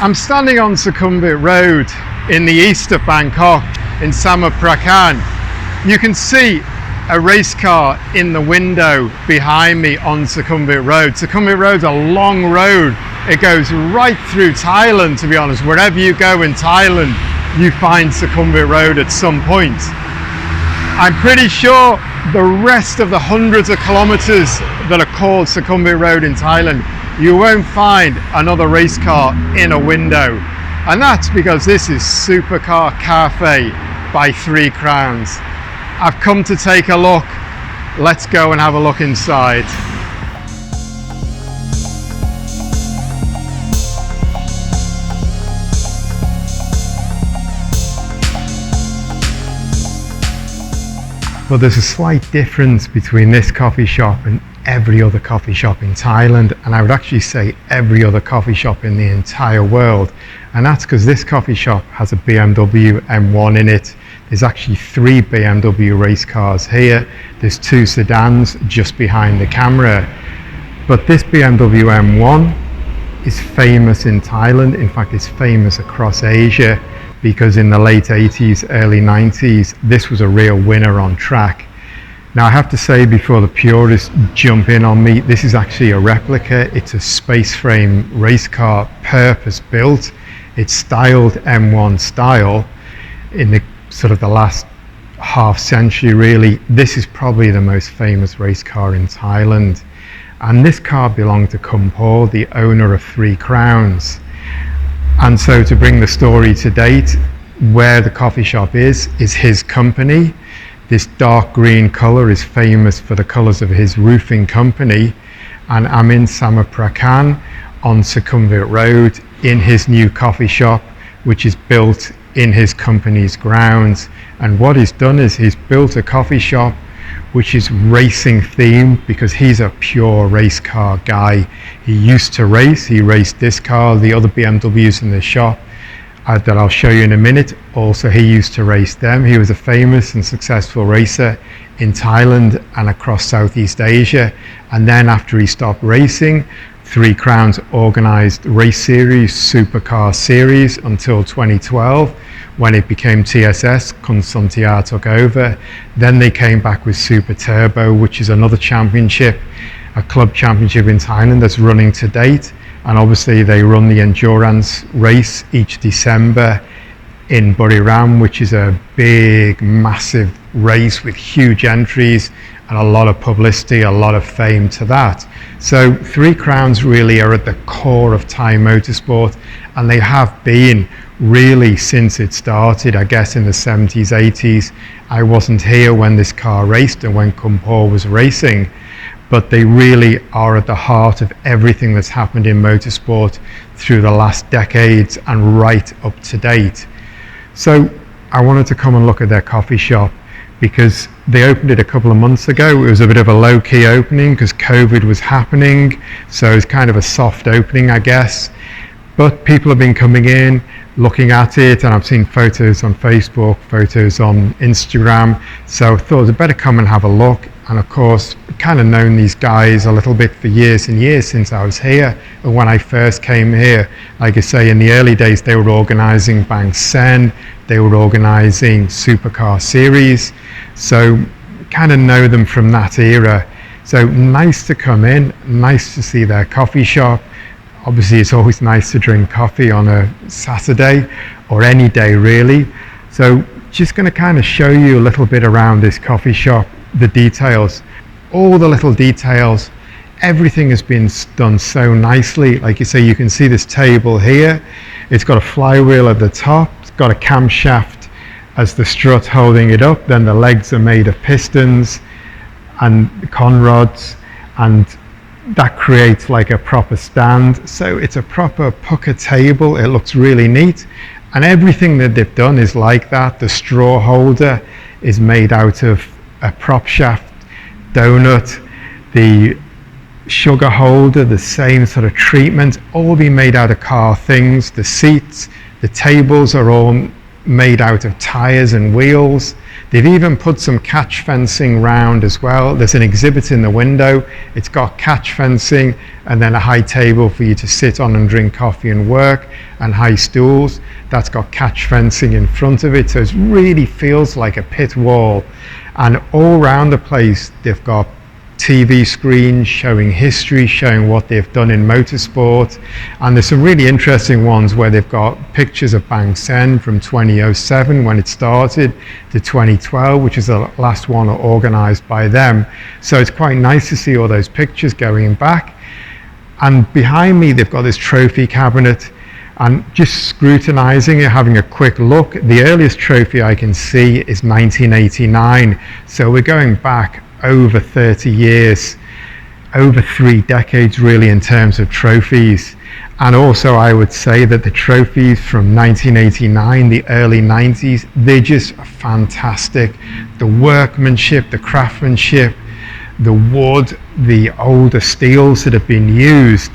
I'm standing on Sukhumvit Road in the east of Bangkok in Samut Prakan. You can see a race car in the window behind me on Sukhumvit Road. Sukhumvit Road's a long road. It goes right through Thailand, to be honest. Wherever you go in Thailand, you find Sukhumvit Road at some point. I'm pretty sure the rest of the hundreds of kilometers that are called Sukhumvit Road in Thailand, you won't find another race car in a window. And that's because this is SUPERCAR'FE by 3 Crowns. I've come to take a look. Let's go and have a look inside. But there's a slight difference between this coffee shop and every other coffee shop in Thailand, and I would actually say every other coffee shop in the entire world. And that's because this coffee shop has a BMW M1 in it. There's actually 3 BMW race cars here. There's 2 sedans just behind the camera. But this BMW M1 is famous in Thailand. In fact, it's famous across Asia, because in the late 80s, early 90s, this was a real winner on track. Now I have to say, before the purists jump in on me, this is actually a replica. It's a space frame race car, purpose built. It's styled M1 style. In the sort of the last half century really, this is probably the most famous race car in Thailand. And this car belonged to Kumpor, the owner of 3 Crowns. And so to bring the story to date, where the coffee shop is his company. This dark green colour is famous for the colours of his roofing company. And I'm in Samut Prakan on Sukhumvit Road in his new coffee shop, which is built in his company's grounds. And what he's done is he's built a coffee shop which is racing themed, because he's a pure race car guy. He used to race. He raced this car, the other BMWs in the shop that I'll show you in a minute. Also, he used to race them. He was a famous and successful racer in Thailand and across Southeast Asia. And then after he stopped racing, 3 Crowns organised race series, Supercar series, until 2012, when it became TSS. Konsantia took over. Then they came back with Super Turbo, which is another championship, a club championship in Thailand that's running to date. And obviously they run the endurance race each December in Buriram, which is a big, massive race with huge entries and a lot of publicity, a lot of fame to that. So 3 Crowns really are at the core of Thai motorsport, and they have been really since it started, I guess in the 70s, 80s. I wasn't here when this car raced and when Kumpor was racing, but they really are at the heart of everything that's happened in motorsport through the last decades and right up to date. So I wanted to come and look at their coffee shop, because they opened it a couple of months ago. It was a bit of a low-key opening because COVID was happening, so it was kind of a soft opening, I guess. But people have been coming in, looking at it, and I've seen photos on Facebook, photos on Instagram, so I thought I'd better come and have a look. And of course, kind of known these guys a little bit for years and years since I was here. And when I first came here, like I say, in the early days, they were organising Bang Sen, they were organising Supercar series, so kind of know them from that era. So nice to come in, nice to see their coffee shop. Obviously, it's always nice to drink coffee on a Saturday or any day really. So just going to kind of show you a little bit around this coffee shop, the details, all the little details. Everything has been done so nicely. Like you say, you can see this table here. It's got a flywheel at the top. It's got a camshaft as the strut holding it up. Then the legs are made of pistons and conrods, and that creates like a proper stand. So it's a proper pucker table. It looks really neat. And everything that they've done is like that. The straw holder is made out of a prop shaft donut. The sugar holder, the same sort of treatment, all being made out of car things. The seats, the tables are all made out of tyres and wheels. They've even put some catch fencing round as well. There's an exhibit in the window. It's got catch fencing and then a high table for you to sit on and drink coffee and work, and high stools. That's got catch fencing in front of it, so it really feels like a pit wall. And all around the place they've got TV screens showing history, showing what they've done in motorsport. And there's some really interesting ones where they've got pictures of Banks End from 2007 when it started to 2012, which is the last one organised by them. So it's quite nice to see all those pictures going back. And behind me they've got this trophy cabinet, and just scrutinising it, having a quick look, the earliest trophy I can see is 1989. So we're going back over 30 years, over 3 decades really in terms of trophies. And also I would say that the trophies from 1989, the early 90s, they're just fantastic. The workmanship, the craftsmanship, the wood, the older steels that have been used,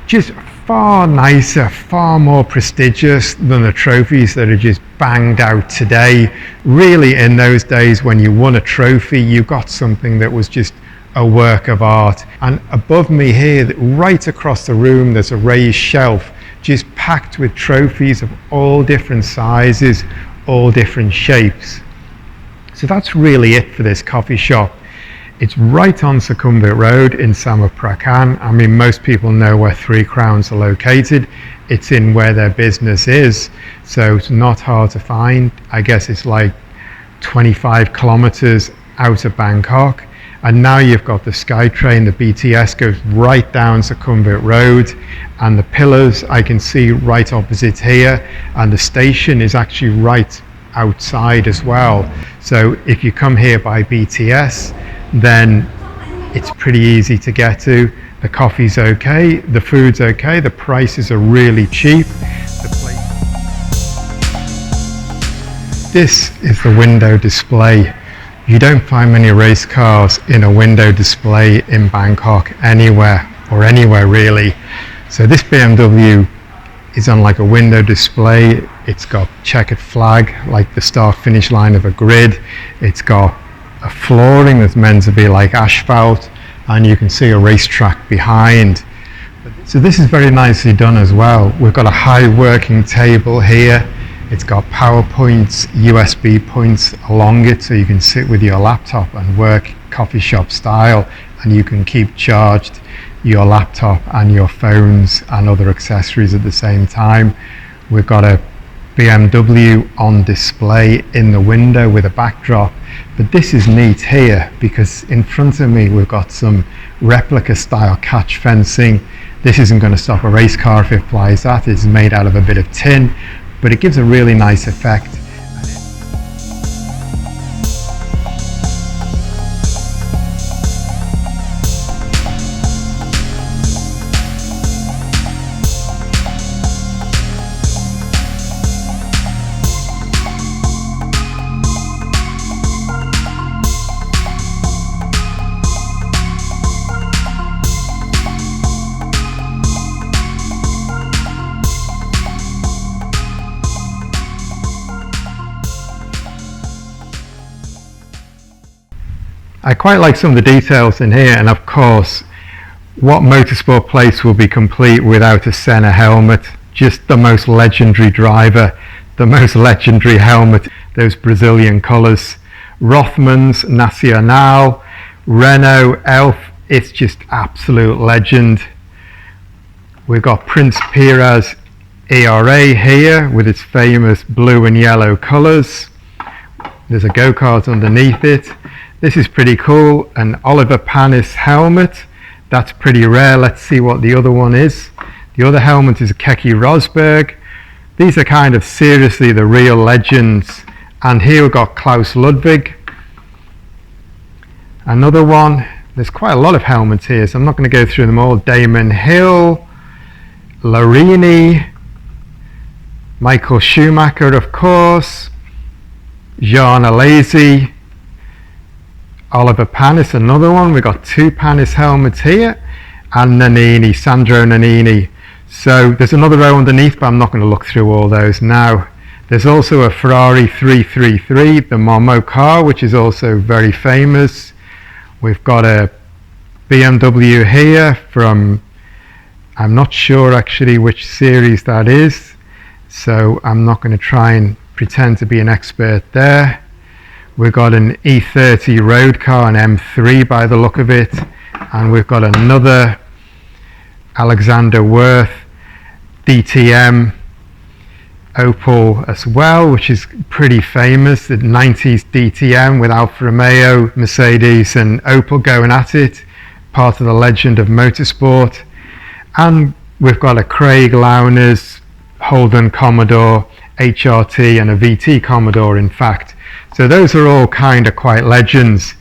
just far nicer, far more prestigious than the trophies that are just banged out today. Really, in those days when you won a trophy, you got something that was just a work of art. And above me here, right across the room, there's a raised shelf just packed with trophies of all different sizes, all different shapes. So that's really it for this coffee shop. It's right on Sukhumvit Road in Samarkand. I mean, most people know where Three Crowns are located. It's in where their business is, so it's not hard to find. I guess it's like 25 kilometers out of Bangkok. And now you've got the SkyTrain, the BTS goes right down Sukhumvit Road, and the pillars I can see right opposite here, and the station is actually right outside as well. So if you come here by BTS, then it's pretty easy to get to. The coffee's okay, the food's okay, the prices are really cheap. This is the window display. You don't find many race cars in a window display in Bangkok anywhere, or anywhere really. So this BMW is on like a window display. It's got checkered flag, like the start finish line of a grid. It's got a flooring that's meant to be like asphalt, and you can see a racetrack behind. So this is very nicely done as well. We've got a high working table here. It's got power points, USB points along it, so you can sit with your laptop and work coffee shop style, and you can keep charged your laptop and your phones and other accessories at the same time. We've got a BMW on display in the window with a backdrop, but this is neat here because in front of me we've got some replica style catch fencing. This isn't going to stop a race car if it flies that. It's made out of a bit of tin, but it gives a really nice effect. I quite like some of the details in here, and of course, what motorsport place will be complete without a Senna helmet? Just the most legendary driver, the most legendary helmet, those Brazilian colours. Rothmans, Nacional, Renault, Elf, it's just absolute legend. We've got Prince Pira's ERA here with its famous blue and yellow colours. There's a go-kart underneath it. This is pretty cool, an Oliver Panis helmet. That's pretty rare. Let's see what the other one is. The other helmet is a Keke Rosberg. These are kind of seriously the real legends. And here we've got Klaus Ludwig. Another one. There's quite a lot of helmets here, so I'm not going to go through them all. Damon Hill, Larini, Michael Schumacher, of course, Jean Alesi, Oliver Panis, another one. We've got 2 Panis helmets here, and Nannini, Sandro Nannini. So there's another row underneath, but I'm not going to look through all those now. There's also a Ferrari 333, the Momo car, which is also very famous. We've got a BMW here from, I'm not sure actually which series that is, so I'm not going to try and pretend to be an expert there. We've got an E30 road car, an M3 by the look of it, and we've got another Alexander Worth DTM Opel as well, which is pretty famous, the 90s DTM with Alfa Romeo, Mercedes and Opel going at it, part of the legend of motorsport. And we've got a Craig Lowndes Holden Commodore HRT and a VT Commodore, in fact. So those are all kind of quite legends.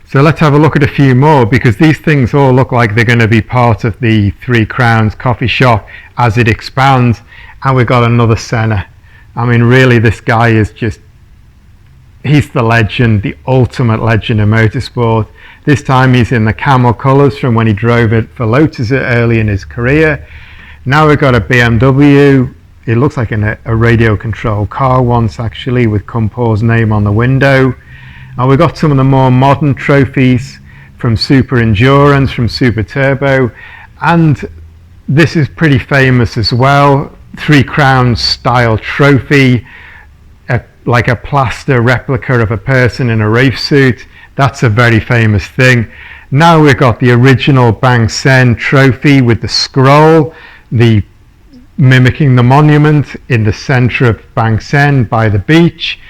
So let's have a look at a few more, because these things all look like they're going to be part of the Three Crowns coffee shop as it expands. And we've got another Senna. I mean, really, this guy is just, he's the legend, the ultimate legend of motorsport. This time he's in the camel colours from when he drove it for Lotus early in his career. Now we've got a BMW. It looks like a radio controlled car once, actually, with Compore's name on the window. And we've got some of the more modern trophies from Super Endurance, from Super Turbo. And this is pretty famous as well. Three Crowns style trophy, like a plaster replica of a person in a race suit. That's a very famous thing. Now we've got the original Bang Sen trophy with the scroll, mimicking the monument in the center of Bang Sen by the beach,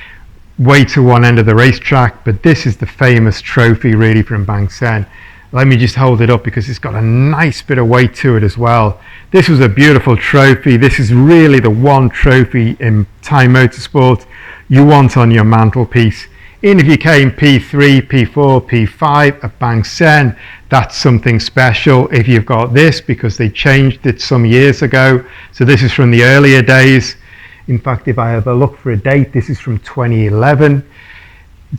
way to one end of the racetrack. But this is the famous trophy really from Bang Sen. Let me just hold it up because it's got a nice bit of weight to it as well. This was a beautiful trophy. This is really the one trophy in Thai motorsport you want on your mantelpiece. Even if you came P3, P4, P5 at Bang Sen, that's something special if you've got this, because they changed it some years ago. So this is from the earlier days. In fact, if I have a look for a date, this is from 2011.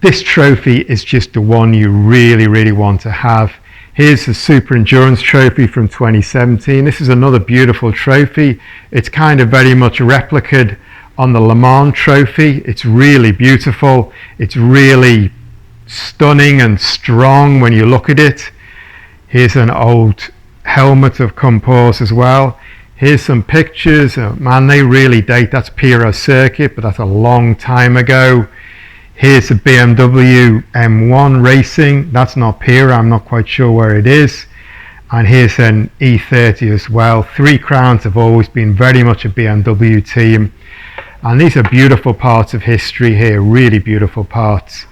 This trophy is just the one you really, really want to have. Here's the Super Endurance trophy from 2017. This is another beautiful trophy. It's kind of very much replicated on the Le Mans trophy. It's really beautiful. It's really stunning and strong when you look at it. Here's an old helmet of Compore's as well. Here's some pictures. Man, they really date. That's Piro Circuit, but that's a long time ago. Here's a BMW M1 Racing. That's not Piro. I'm not quite sure where it is. And here's an E30 as well. Three Crowns have always been very much a BMW team. And these are beautiful parts of history here, really beautiful parts.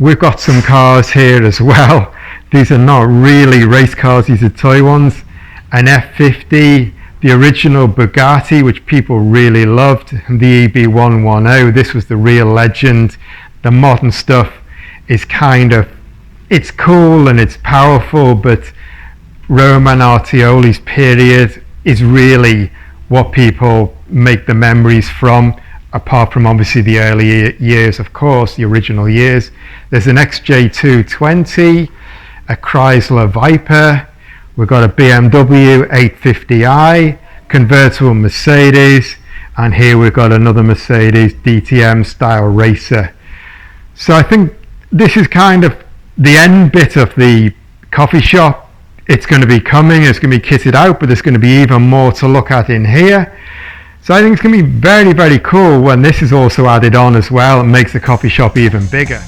We've got some cars here as well. These are not really race cars, these are toy ones. An F50, the original Bugatti, which people really loved, and the EB110. This was the real legend. The modern stuff is kind of, it's cool and it's powerful, but Roman Artioli's period is really what people make the memories from, apart from obviously the early years, of course, the original years. There's an XJ220, a Chrysler Viper, we've got a BMW 850i, convertible Mercedes, and here we've got another Mercedes DTM style racer. So I think this is kind of the end bit of the coffee shop. It's going to be coming, it's going to be kitted out, but there's going to be even more to look at in here. So I think it's going to be very, very cool when this is also added on as well and makes the coffee shop even bigger.